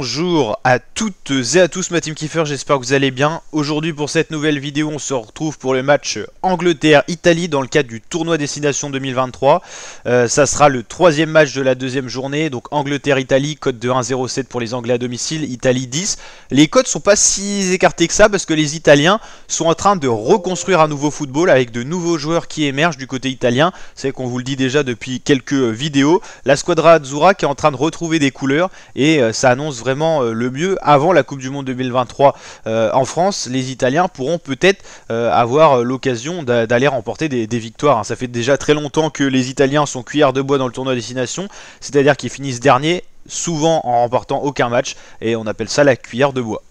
Bonjour à toutes et à tous, ma team Kiefer, j'espère que vous allez bien. Aujourd'hui pour cette nouvelle vidéo, on se retrouve pour le match Angleterre-Italie dans le cadre du tournoi Destination 2023. Ça sera le troisième match de la deuxième journée, donc Angleterre-Italie, cote de 1,07 pour les Anglais à domicile, Italie 10. Les cotes sont pas si écartées que ça parce que les Italiens sont en train de reconstruire un nouveau football avec de nouveaux joueurs qui émergent du côté italien. C'est qu'on vous le dit déjà depuis quelques vidéos. La squadra Azzurra qui est en train de retrouver des couleurs et ça annonce vraiment le mieux. Avant la Coupe du Monde 2023 en France, les Italiens pourront peut-être avoir l'occasion d'aller remporter des victoires. Ça fait déjà très longtemps que les Italiens sont cuillères de bois dans le tournoi Destination, c'est-à-dire qu'ils finissent derniers, souvent en remportant aucun match, et on appelle ça la cuillère de bois.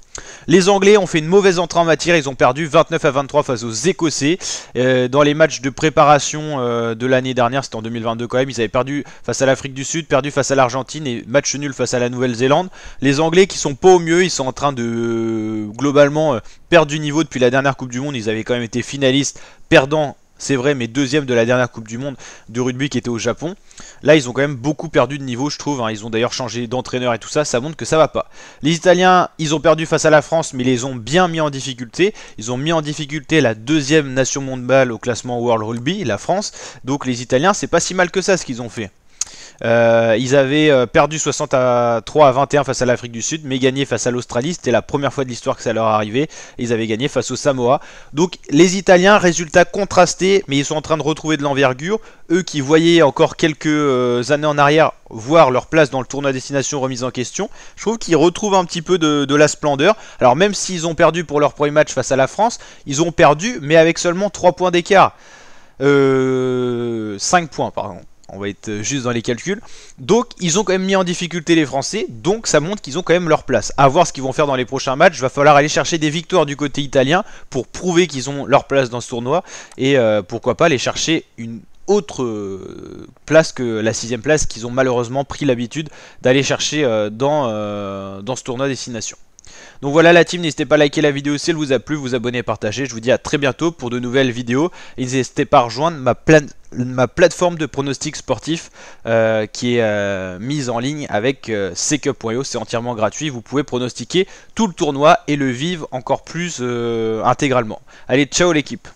Les Anglais ont fait une mauvaise entrée en matière, ils ont perdu 29-23 face aux Écossais. Dans les matchs de préparation de l'année dernière, c'était en 2022 quand même, ils avaient perdu face à l'Afrique du Sud, perdu face à l'Argentine et match nul face à la Nouvelle-Zélande. Les Anglais qui sont pas au mieux, ils sont en train de globalement perdre du niveau depuis la dernière Coupe du Monde. Ils avaient quand même été finalistes, perdant, c'est vrai, mais deuxième de la dernière Coupe du Monde de rugby qui était au Japon. Là, ils ont quand même beaucoup perdu de niveau, je trouve. Ils ont d'ailleurs changé d'entraîneur et tout ça. Ça montre que ça va pas. Les Italiens, ils ont perdu face à la France, mais ils les ont bien mis en difficulté. Ils ont mis en difficulté la deuxième nation mondiale au classement World Rugby, la France. Donc les Italiens, c'est pas si mal que ça ce qu'ils ont fait. Ils avaient perdu 63 à 21 face à l'Afrique du Sud, mais gagné face à l'Australie. C'était la première fois de l'histoire que ça leur arrivait. Ils avaient gagné face au Samoa. Donc les Italiens, résultat contrasté, mais ils sont en train de retrouver de l'envergure. Eux qui voyaient encore quelques années en arrière voir leur place dans le tournoi Destination remise en question, je trouve qu'ils retrouvent un petit peu de la splendeur. Alors même s'ils ont perdu pour leur premier match face à la France, ils ont perdu, mais avec seulement 3 points d'écart. 5 points, pardon. On va être juste dans les calculs. Donc ils ont quand même mis en difficulté les Français. Donc ça montre qu'ils ont quand même leur place. À voir ce qu'ils vont faire dans les prochains matchs. Il va falloir aller chercher des victoires du côté italien pour prouver qu'ils ont leur place dans ce tournoi. Et pourquoi pas aller chercher une autre place que la 6ème place qu'ils ont malheureusement pris l'habitude d'aller chercher dans ce tournoi Destination. Donc voilà la team, n'hésitez pas à liker la vidéo si elle vous a plu, vous abonner et partager. Je vous dis à très bientôt pour de nouvelles vidéos. Et n'hésitez pas à rejoindre ma plateforme de pronostics sportifs qui est mise en ligne avec secup.io. C'est entièrement gratuit, vous pouvez pronostiquer tout le tournoi et le vivre encore plus intégralement. Allez, ciao l'équipe!